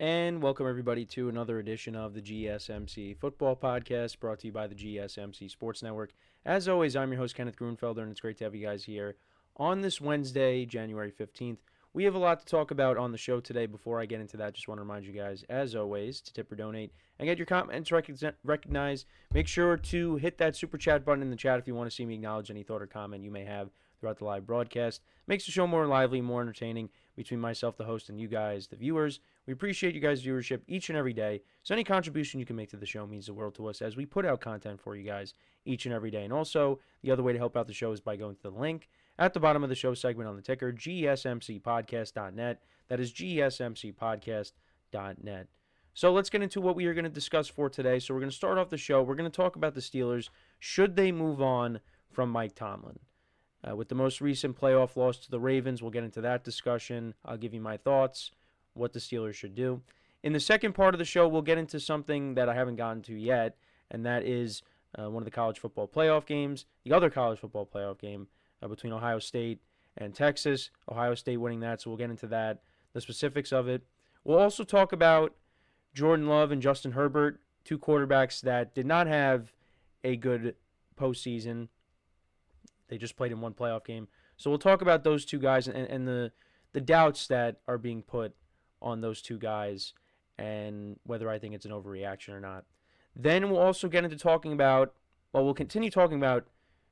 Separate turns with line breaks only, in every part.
And welcome everybody to another edition of the GSMC Football Podcast, brought to you by the GSMC Sports Network. As always, I'm your host, Kenneth Grunfelder, and it's great to have you guys here on this Wednesday, January 15th. We have a lot to talk about on the show today. Before I get into that, just want to remind you guys, as always, to tip or donate and get your comments recognized. Make sure to hit that super chat button in the chat if you want to see me acknowledge any thought or comment you may have throughout the live broadcast. Makes the show more lively, more entertaining between myself, the host, and you guys, the viewers. We appreciate you guys' viewership each and every day. So any contribution you can make to the show means the world to us as we put out content for you guys each and every day. And also, the other way to help out the show is by going to the link at the bottom of the show segment on the ticker, GSMCPodcast.net. That is GSMCPodcast.net. So let's get into what we are going to discuss for today. So we're going to start off the show. We're going to talk about the Steelers. Should they move on from Mike Tomlin? With the most recent playoff loss to the Ravens, we'll get into that discussion. I'll give you my thoughts, what the Steelers should do. In the second part of the show, we'll get into something that I haven't gotten to yet, and that is one of the college football playoff games, the other college football playoff game between Ohio State and Texas. Ohio State winning that, so we'll get into that, the specifics of it. We'll also talk about Jordan Love and Justin Herbert, two quarterbacks that did not have a good postseason. They just played in one playoff game. So we'll talk about those two guys and the doubts that are being put on those two guys and whether I think it's an overreaction or not. Then we'll also get into talking about, we'll continue talking about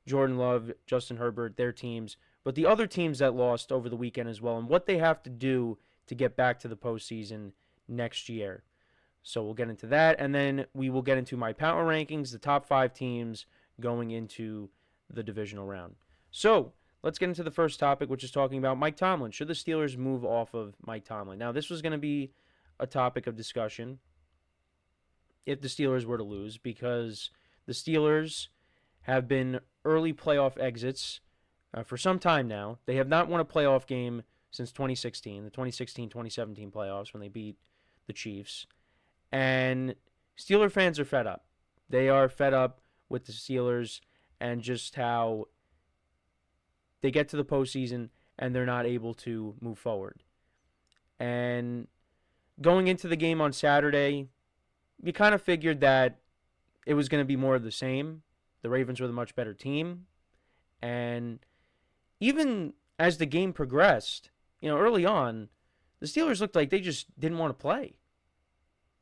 Jordan Love, Justin Herbert, their teams, but the other teams that lost over the weekend as well and what they have to do to get back to the postseason next year. So we'll get into that, and then we will get into my power rankings, the top 5 teams going into the divisional round. So let's get into the first topic, which is talking about Mike Tomlin. Should the Steelers move off of Mike Tomlin? Now, this was going to be a topic of discussion if the Steelers were to lose, because the Steelers have been early playoff exits for some time now. They have not won a playoff game since 2016, the 2016-2017 playoffs when they beat the Chiefs. And Steeler fans are fed up. They are fed up with the Steelers and just how they get to the postseason and they're not able to move forward. And going into the game on Saturday, you kind of figured that it was going to be more of the same. The Ravens were the much better team. And even as the game progressed, early on, the Steelers looked like they just didn't want to play.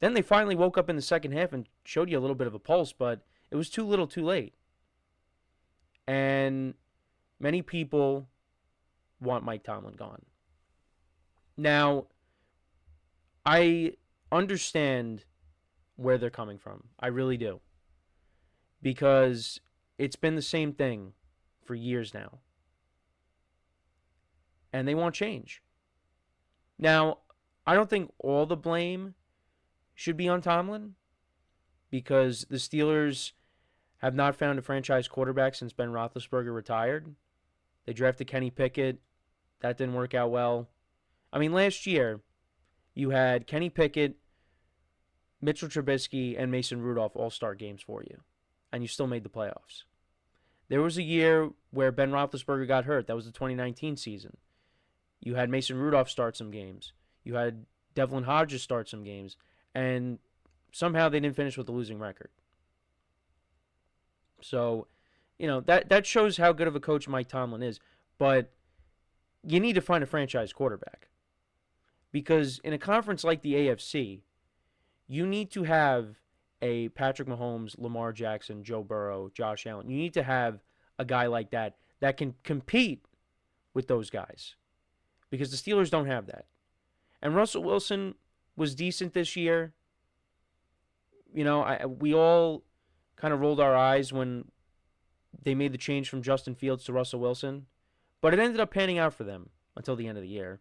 Then they finally woke up in the second half and showed you a little bit of a pulse, but it was too little too late. And many people want Mike Tomlin gone. Now, I understand where they're coming from. I really do. Because it's been the same thing for years now. And they want change. Now, I don't think all the blame should be on Tomlin, because the Steelers have not found a franchise quarterback since Ben Roethlisberger retired. They drafted Kenny Pickett. That didn't work out well. I mean, last year, you had Kenny Pickett, Mitchell Trubisky, and Mason Rudolph all start games for you, and you still made the playoffs. There was a year where Ben Roethlisberger got hurt. That was the 2019 season. You had Mason Rudolph start some games. You had Devlin Hodges start some games, and somehow they didn't finish with a losing record. So, that shows how good of a coach Mike Tomlin is. But you need to find a franchise quarterback. Because in a conference like the AFC, you need to have a Patrick Mahomes, Lamar Jackson, Joe Burrow, Josh Allen. You need to have a guy like that can compete with those guys. Because the Steelers don't have that. And Russell Wilson was decent this year. We all kind of rolled our eyes when they made the change from Justin Fields to Russell Wilson. But it ended up panning out for them until the end of the year.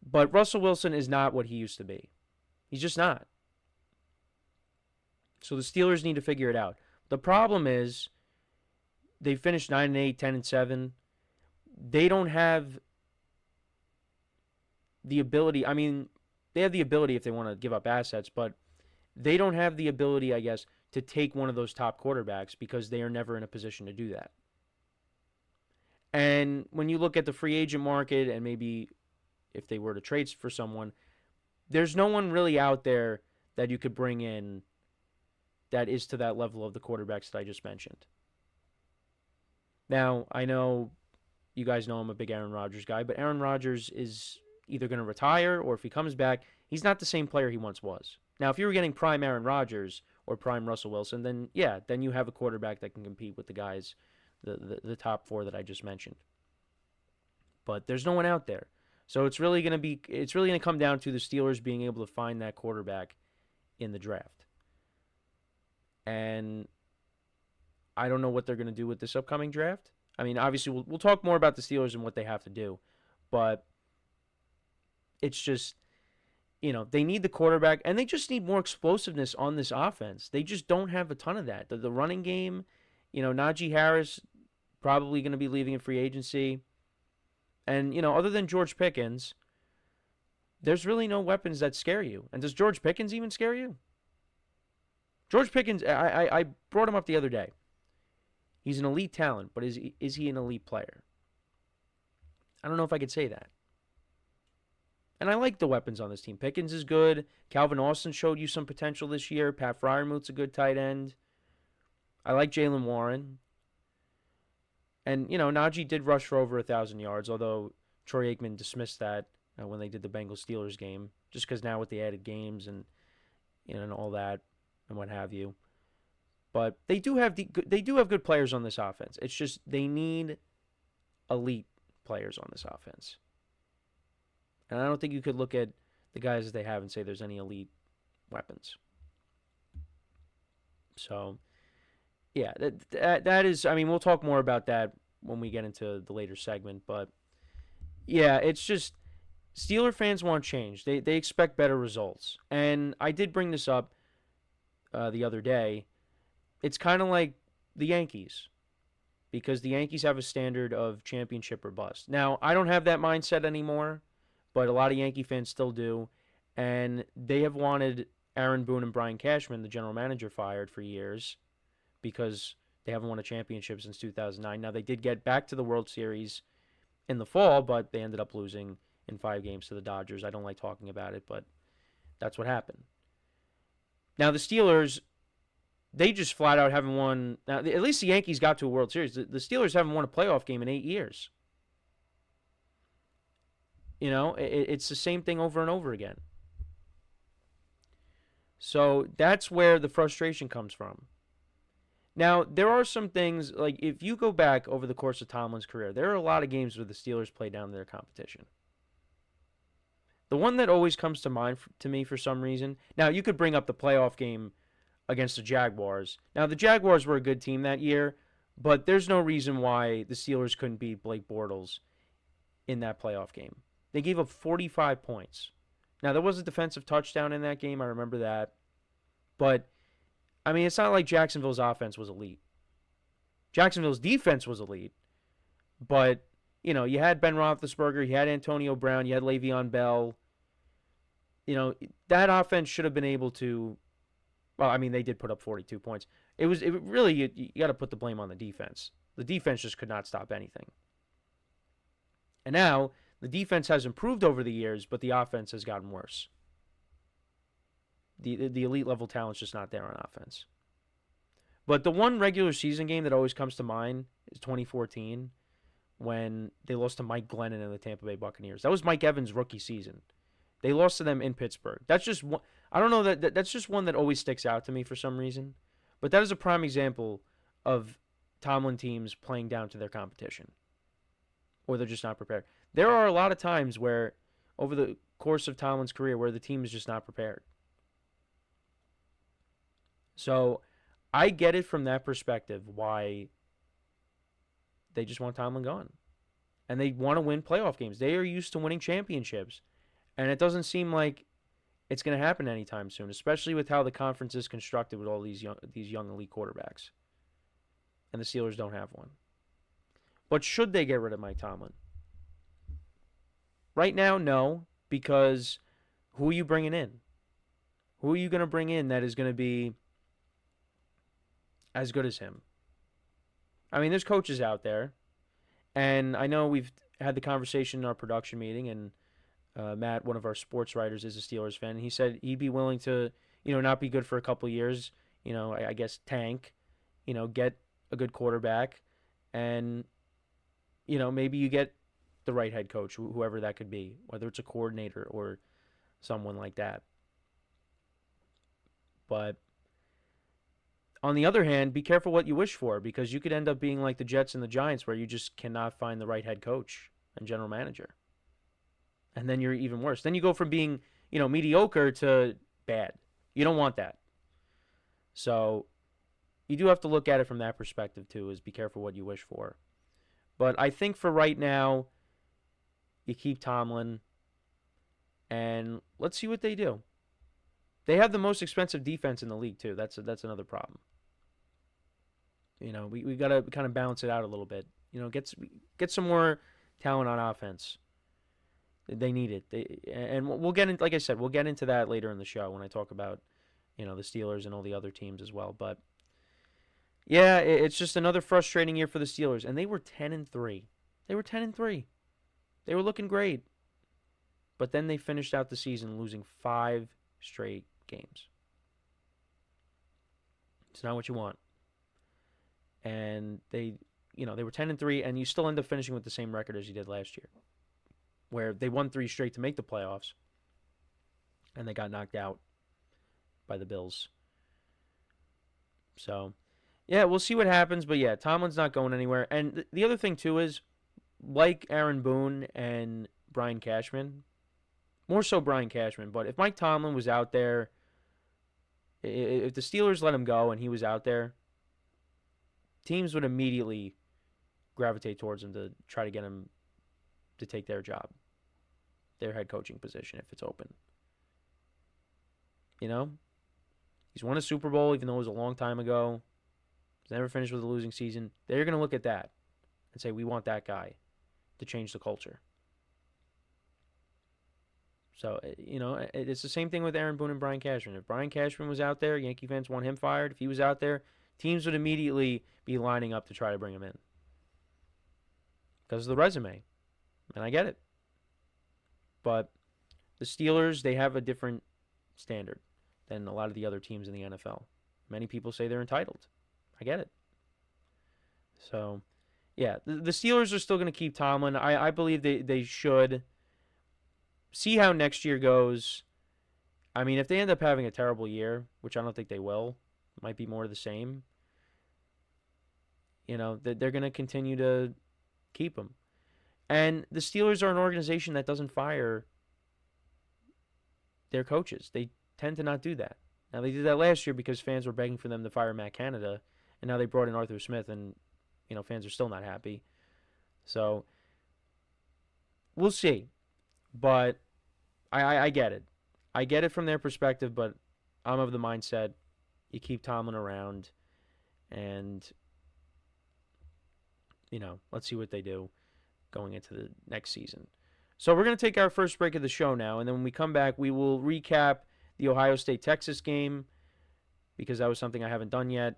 But Russell Wilson is not what he used to be. He's just not. So the Steelers need to figure it out. The problem is they finished 9-8, 10-7. They don't have the ability. I mean, they have the ability if they want to give up assets, but they don't have the ability, I guess, to take one of those top quarterbacks because they are never in a position to do that. And when you look at the free agent market and maybe if they were to trade for someone, there's no one really out there that you could bring in that is to that level of the quarterbacks that I just mentioned. Now, I know you guys know I'm a big Aaron Rodgers guy, but Aaron Rodgers is either going to retire or if he comes back, he's not the same player he once was. Now, if you were getting prime Aaron Rodgers or prime Russell Wilson, then yeah, then you have a quarterback that can compete with the guys, the top four that I just mentioned. But there's no one out there. So it's really going to come down to the Steelers being able to find that quarterback in the draft. And I don't know what they're going to do with this upcoming draft. I mean, obviously, we'll talk more about the Steelers and what they have to do. But it's just, they need the quarterback, and they just need more explosiveness on this offense. They just don't have a ton of that. The running game, Najee Harris probably going to be leaving in free agency. And, other than George Pickens, there's really no weapons that scare you. And does George Pickens even scare you? George Pickens, I brought him up the other day. He's an elite talent, but is he an elite player? I don't know if I could say that. And I like the weapons on this team. Pickens is good. Calvin Austin showed you some potential this year. Pat Freiermuth's a good tight end. I like Jaylen Warren. And, Najee did rush for over 1,000 yards, although Troy Aikman dismissed that when they did the Bengals-Steelers game, just because now with the added games and and all that and what have you. But they do have good players on this offense. It's just they need elite players on this offense. And I don't think you could look at the guys that they have and say there's any elite weapons. So, yeah, that is, I mean, we'll talk more about that when we get into the later segment. But, yeah, it's just Steeler fans want change. They expect better results. And I did bring this up the other day. It's kind of like the Yankees, because the Yankees have a standard of championship or bust. Now, I don't have that mindset anymore, but a lot of Yankee fans still do, and they have wanted Aaron Boone and Brian Cashman, the general manager, fired for years because they haven't won a championship since 2009. Now, they did get back to the World Series in the fall, but they ended up losing in 5 games to the Dodgers. I don't like talking about it, but that's what happened. Now, the Steelers, they just flat out haven't won. Now, at least the Yankees got to a World Series. The Steelers haven't won a playoff game in 8 years. It's the same thing over and over again. So that's where the frustration comes from. Now, there are some things, like if you go back over the course of Tomlin's career, there are a lot of games where the Steelers play down their competition. The one that always comes to mind to me for some reason, now you could bring up the playoff game against the Jaguars. Now, the Jaguars were a good team that year, but there's no reason why the Steelers couldn't beat Blake Bortles in that playoff game. They gave up 45 points. Now, there was a defensive touchdown in that game. I remember that. But, I mean, it's not like Jacksonville's offense was elite. Jacksonville's defense was elite. But, you had Ben Roethlisberger, you had Antonio Brown, you had Le'Veon Bell. That offense should have been able to, well, I mean, they did put up 42 points. It really, you got to put the blame on the defense. The defense just could not stop anything. And now, the defense has improved over the years, but the offense has gotten worse. The elite level talent's just not there on offense. But the one regular season game that always comes to mind is 2014, when they lost to Mike Glennon and the Tampa Bay Buccaneers. That was Mike Evans' rookie season. They lost to them in Pittsburgh. That's just one. I don't know, that's just one that always sticks out to me for some reason. But that is a prime example of Tomlin teams playing down to their competition, or they're just not prepared. There are a lot of times where, over the course of Tomlin's career, where the team is just not prepared. So, I get it from that perspective why they just want Tomlin gone. And they want to win playoff games. They are used to winning championships. And it doesn't seem like it's going to happen anytime soon, especially with how the conference is constructed with all these young elite quarterbacks. And the Steelers don't have one. But should they get rid of Mike Tomlin? Right now, no, because who are you bringing in? Who are you going to bring in that is going to be as good as him? I mean, there's coaches out there, and I know we've had the conversation in our production meeting, and Matt, one of our sports writers, is a Steelers fan. And he said he'd be willing to, not be good for a couple years, I guess tank, get a good quarterback, and, maybe you get the right head coach, whoever that could be, whether it's a coordinator or someone like that. But on the other hand, be careful what you wish for, because you could end up being like the Jets and the Giants, where you just cannot find the right head coach and general manager. And then you're even worse. Then you go from being, mediocre to bad. You don't want that. So you do have to look at it from that perspective too, is be careful what you wish for. But I think for right now, you keep Tomlin, and let's see what they do. They have the most expensive defense in the league too. That's another problem. We got to kind of balance it out a little bit. Get some more talent on offense. They need it. And we'll get in, like I said, we'll get into that later in the show when I talk about, the Steelers and all the other teams as well. But yeah, it's just another frustrating year for the Steelers, and they were 10-3. They were 10-3. They were looking great, but then they finished out the season losing 5 straight games. It's not what you want. And they were 10-3, and you still end up finishing with the same record as you did last year, where they won 3 straight to make the playoffs, and they got knocked out by the Bills. So, yeah, we'll see what happens, but yeah, Tomlin's not going anywhere. And the other thing, too, is, like Aaron Boone and Brian Cashman, more so Brian Cashman, but if Mike Tomlin was out there, if the Steelers let him go and he was out there, teams would immediately gravitate towards him to try to get him to take their job, their head coaching position, if it's open. He's won a Super Bowl, even though it was a long time ago. He's never finished with a losing season. They're going to look at that and say, we want that guy to change the culture. So, it's the same thing with Aaron Boone and Brian Cashman. If Brian Cashman was out there, Yankee fans want him fired. If he was out there, teams would immediately be lining up to try to bring him in because of the resume. And I get it. But the Steelers, they have a different standard than a lot of the other teams in the NFL. Many people say they're entitled. I get it. So, yeah, the Steelers are still going to keep Tomlin. I believe they should. See how next year goes. I mean, if they end up having a terrible year, which I don't think they will, might be more of the same, they're going to continue to keep him. And the Steelers are an organization that doesn't fire their coaches. They tend to not do that. Now, they did that last year because fans were begging for them to fire Matt Canada, and now they brought in Arthur Smith, and, fans are still not happy. So, we'll see. But I get it. I get it from their perspective, but I'm of the mindset you keep Tomlin around, and, let's see what they do going into the next season. So we're going to take our first break of the show now, and then when we come back, we will recap the Ohio State-Texas game, because that was something I haven't done yet,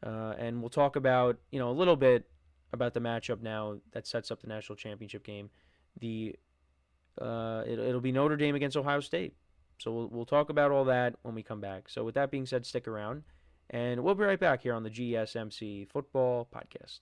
and we'll talk about, a little bit about the matchup now that sets up the national championship game. It'll be Notre Dame against Ohio State. So we'll talk about all that when we come back. So with that being said, stick around, and we'll be right back here on the GSMC Football Podcast.